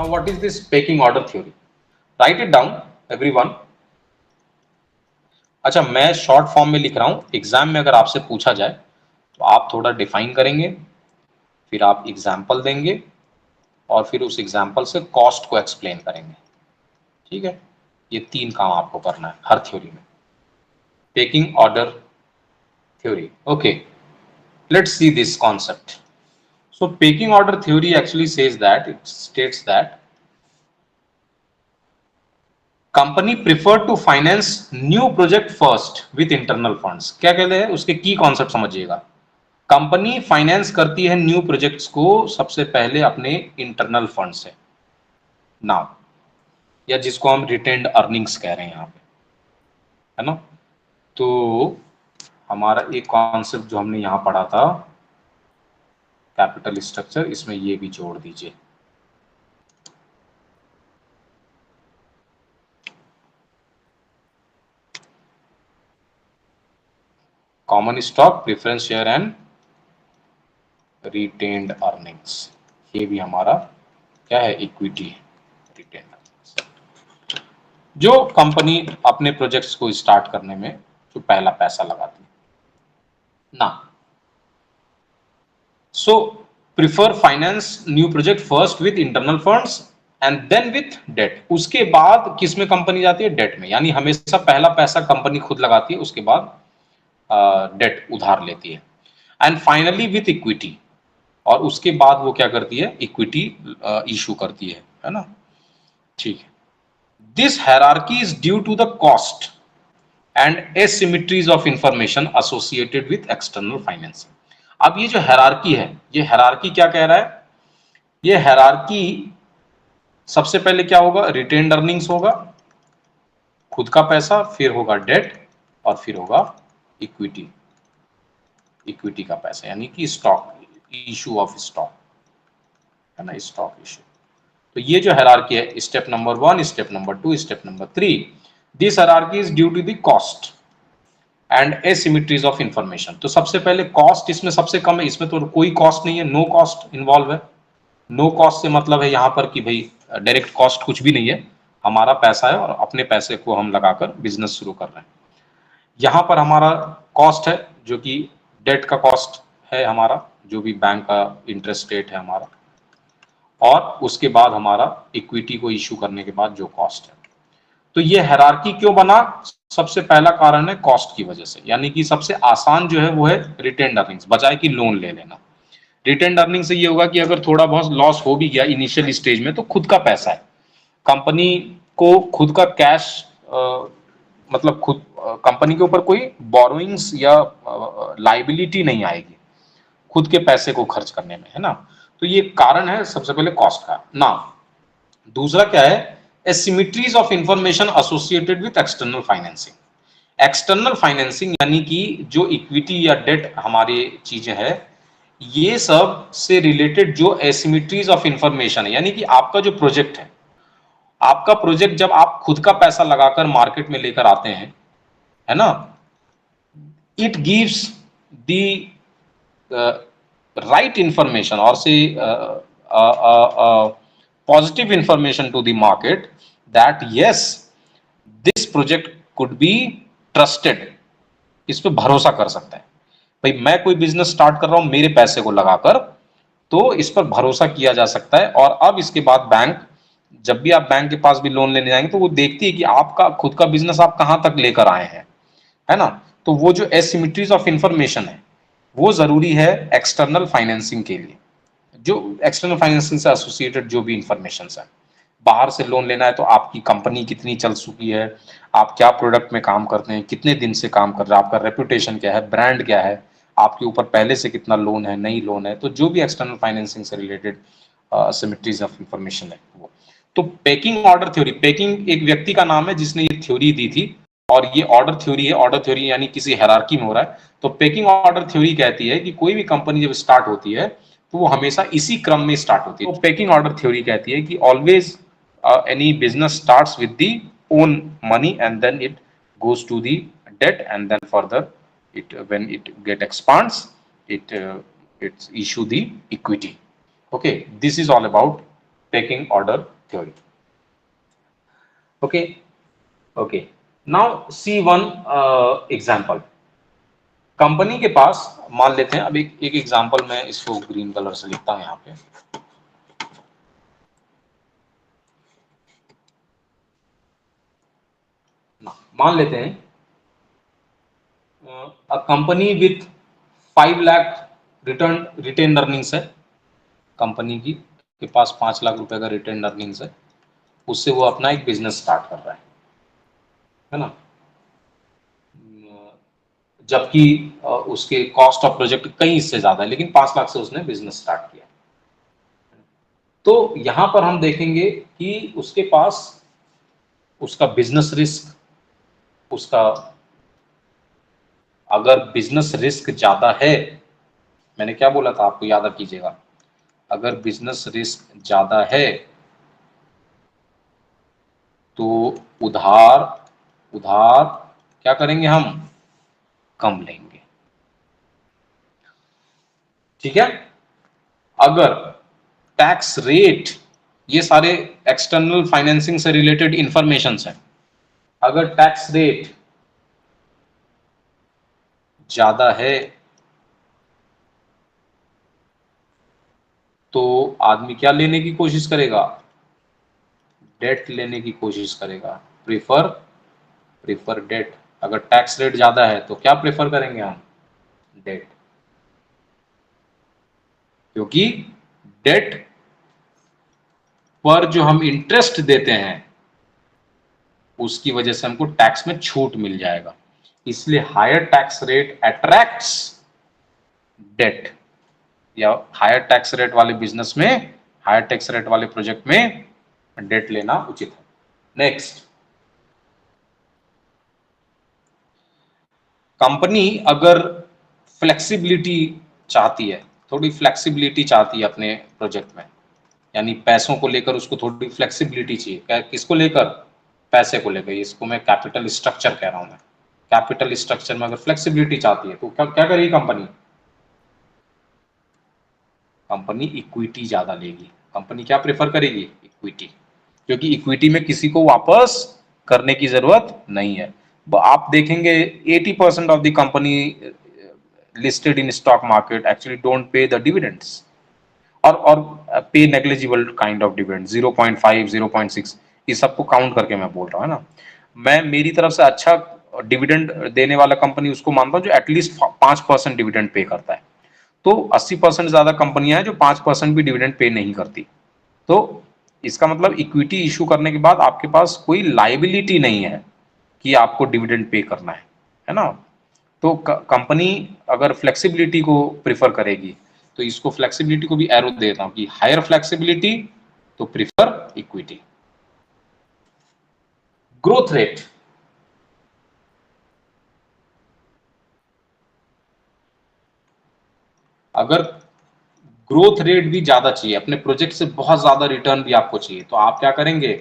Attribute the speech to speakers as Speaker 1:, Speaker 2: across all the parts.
Speaker 1: Now, what is this pecking order theory? Write it down, everyone. अच्छा, मैं short form में लिख रहा हूं, एग्जाम में अगर आपसे पूछा जाए तो आप थोड़ा डिफाइन करेंगे, फिर आप एग्जाम्पल देंगे और फिर उस एग्जाम्पल से कॉस्ट को एक्सप्लेन करेंगे। ठीक है, ये 3 काम आपको करना है हर थ्योरी में। Packing order theory. Okay, let's see this concept. So pecking order theory actually says that, it states that company prefer to finance new project first with internal funds. क्या कहते हैं, उसके की कॉन्सेप्ट समझिएगा। कंपनी फाइनेंस करती है new projects को सबसे पहले अपने इंटरनल फंड से, नाउ, या जिसको हम रिटेन्ड अर्निंग्स कह रहे हैं यहाँ पे, है ना। तो हमारा एक कॉन्सेप्ट जो हमने यहाँ पढ़ा था कैपिटल स्ट्रक्चर, इसमें ये भी जोड़ दीजिए। Common stock, preference share and retained earnings, ये भी हमारा क्या है, इक्विटी रिटेन्ड अर्निंग्स, जो कंपनी अपने प्रोजेक्ट्स को स्टार्ट करने में जो पहला पैसा लगाती है ना। So prefer finance new project first with internal funds and then with debt. उसके बाद किस में कंपनी जाती है, डेट में, यानी हमेशा पहला पैसा कंपनी खुद लगाती है, उसके बाद डेट उधार लेती है, एंड फाइनली विथ इक्विटी, और उसके बाद वो क्या करती है, इक्विटी इशू करती है ना। ठीक है, this hierarchy is due to the cost and asymmetries of information associated with external financing. अब ये जो हायरार्की है, ये हायरार्की क्या कह रहा है, ये हायरार्की सबसे पहले क्या होगा, रिटेन्ड अर्निंग्स होगा, खुद का पैसा, फिर होगा डेट, और फिर होगा इक्विटी, इक्विटी का पैसा, यानी कि स्टॉक इशू ऑफ स्टॉक, है ना, स्टॉक इशू। तो ये जो हायरार्की है, step number 1, step number 2, step number 3, this hierarchy is due to the cost and asymmetries of information. तो सबसे पहले कॉस्ट इसमें सबसे कम है, इसमें तो कोई कॉस्ट नहीं है, नो कॉस्ट इन्वॉल्व है। नो कॉस्ट से मतलब है यहाँ पर कि भाई डायरेक्ट कॉस्ट कुछ भी नहीं है, हमारा पैसा है और अपने पैसे को हम लगाकर बिजनेस शुरू कर रहे हैं। यहाँ पर हमारा कॉस्ट है जो कि डेट का कॉस्ट है हमारा, जो भी बैंक का इंटरेस्ट रेट है हमारा, और उसके बाद हमारा इक्विटी को इश्यू करने के बाद जो कॉस्ट है। तो ये हायरार्की क्यों बना, सबसे पहला कारण है कॉस्ट की वजह से, यानी कि सबसे आसान जो है वो है रिटेन्ड अर्निंग्स, बजाय कि लोन ले लेना। रिटेन्ड अर्निंग से ये होगा कि अगर थोड़ा बहुत लॉस हो भी गया इनिशियल स्टेज में तो खुद का पैसा है, कंपनी को खुद का कैश, मतलब खुद कंपनी के ऊपर कोई बोरोइंग्स या लाइबिलिटी नहीं आएगी खुद के पैसे को खर्च करने में, है ना। तो ये कारण है सबसे पहले कॉस्ट का ना। दूसरा क्या है, asymmetries of information associated with external financing. External financing यानी कि जो इक्विटी या डेट हमारी चीजें हैं, ये सब से रिलेटेड जो एसिमेट्रीज ऑफ इंफॉर्मेशन है, यानी कि आपका जो प्रोजेक्ट है, आपका प्रोजेक्ट जब आप खुद का पैसा लगाकर मार्केट में लेकर आते हैं, है ना, it gives the right information or say positive information to the market that yes, this project could be trusted, इस पे भरोसा कर सकते हैं। भाई मैं कोई बिजनेस स्टार्ट कर रहा हूं मेरे पैसे को लगाकर, तो इस पर भरोसा किया जा सकता है। और अब इसके बाद बैंक, जब भी आप बैंक के पास भी लोन लेने जाएंगे तो वो देखती है कि आपका खुद का बिजनेस आप कहां तक लेकर आए हैं, है ना। तो वो जो एसिमेट्रीज ऑफ इंफॉर्मेशन है वो जरूरी है एक्सटर्नल फाइनेंसिंग के लिए। जो एक्सटर्नल फाइनेंसिंग से एसोसिएटेड जो भी इंफॉर्मेशन है, बाहर से लोन लेना है तो आपकी कंपनी कितनी चल चुकी है, आप क्या प्रोडक्ट में काम करते हैं, कितने दिन से काम कर रहे हैं, आपका रेपुटेशन क्या है, ब्रांड क्या है, आपके ऊपर पहले से कितना लोन है, नई लोन है, तो जो भी एक्सटर्नल फाइनेंसिंग से रिलेटेड सिमेट्रीज ऑफ इंफॉर्मेशन है वो। तो पेकिंग ऑर्डर थ्योरी, पेकिंग एक व्यक्ति का नाम है जिसने ये थ्योरी दी थी, और ये ऑर्डर थ्योरी है, ऑर्डर थ्योरी यानी किसी हायरार्की में हो रहा है। तो पेकिंग ऑर्डर थ्योरी कहती है कि कोई भी कंपनी जब स्टार्ट होती है तो वो हमेशा इसी क्रम में स्टार्ट होती है। तो पेकिंग ऑर्डर थ्योरी कहती है कि always any business starts with the own money and then it goes to the debt and then further it when it get expands it it's issue the equity. Okay, this is all about taking order theory. Okay, now see one example. Company के पास मान लेते हैं, अब एक example मैं इसको green colour से लिखता हूं यहाँ पे। मान लेते हैं a company with 5 lakh retained earnings है, कंपनी की के पास 5 लाख रुपए का रिटेन अर्निंग्स है, उससे वो अपना एक बिजनेस स्टार्ट कर रहा है ना। जबकि उसके कॉस्ट ऑफ प्रोजेक्ट कहीं इससे ज्यादा है, लेकिन 5 लाख से उसने बिजनेस स्टार्ट किया। तो यहां पर हम देखेंगे कि उसके पास उसका बिजनेस रिस्क, उसका अगर बिजनेस रिस्क ज्यादा है, मैंने क्या बोला था आपको याद कीजिएगा, अगर बिजनेस रिस्क ज्यादा है तो उधार उधार क्या करेंगे, हम कम लेंगे। ठीक है। अगर टैक्स रेट, ये सारे एक्सटर्नल फाइनेंसिंग से रिलेटेड इंफॉर्मेशन है, अगर टैक्स रेट ज्यादा है तो आदमी क्या लेने की कोशिश करेगा, डेट लेने की कोशिश करेगा, प्रीफर डेट। अगर टैक्स रेट ज्यादा है तो क्या प्रेफर करेंगे हम, डेट, क्योंकि डेट पर जो हम इंटरेस्ट देते हैं उसकी वजह से हमको टैक्स में छूट मिल जाएगा, इसलिए higher tax rate attracts debt, या हायर टैक्स रेट वाले बिजनेस में, हायर टैक्स रेट वाले प्रोजेक्ट में डेट लेना उचित है। नेक्स्ट, कंपनी अगर फ्लेक्सिबिलिटी चाहती है, थोड़ी फ्लेक्सिबिलिटी चाहती है अपने प्रोजेक्ट में, यानी पैसों को लेकर उसको थोड़ी फ्लेक्सिबिलिटी चाहिए, किसको लेकर, पैसे को लेकर, इसको मैं कैपिटल स्ट्रक्चर कह रहा हूं। मैं कैपिटल स्ट्रक्चर में अगर फ्लेक्सिबिलिटी चाहती है तो क्या क्या करेगी कंपनी, कंपनी इक्विटी ज्यादा लेगी। कंपनी क्या प्रेफर करेगी, इक्विटी, क्योंकि इक्विटी में किसी को वापस करने की जरूरत नहीं है। आप देखेंगे 80% of the company listed in stock market actually don't pay the dividends, और पे नेग्लिजिबल काइंड ऑफ डिविडेंड, 0.5 0.6, ये सबको काउंट करके मैं बोल रहा हूँ ना। मैं मेरी तरफ से अच्छा डिविडेंड देने वाला कंपनी उसको मानता हूँ जो एटलीस्ट 5% डिविडेंड पे करता है। तो 80% ज्यादा कंपनियां हैं जो 5% भी डिविडेंड पे नहीं करती। तो इसका मतलब इक्विटी इशू करने के बाद आपके पास कोई लाइबिलिटी नहीं है कि आपको डिविडेंड पे करना है ना। तो कंपनी अगर फ्लेक्सिबिलिटी को प्रिफर करेगी तो इसको फ्लेक्सिबिलिटी को भी एरो देता हूं कि हायर फ्लेक्सिबिलिटी तो प्रिफर इक्विटी। ग्रोथ रेट, अगर ग्रोथ रेट भी ज्यादा चाहिए, अपने प्रोजेक्ट से बहुत ज्यादा रिटर्न भी आपको चाहिए, तो आप क्या करेंगे,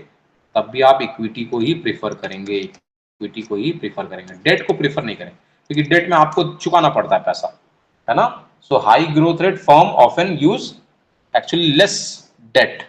Speaker 1: तब भी आप इक्विटी को ही प्रेफर करेंगे, इक्विटी को ही प्रेफर करेंगे, डेट को प्रेफर नहीं करेंगे, क्योंकि डेट में आपको चुकाना पड़ता है पैसा, है ना। So high growth rate firm often use actually less date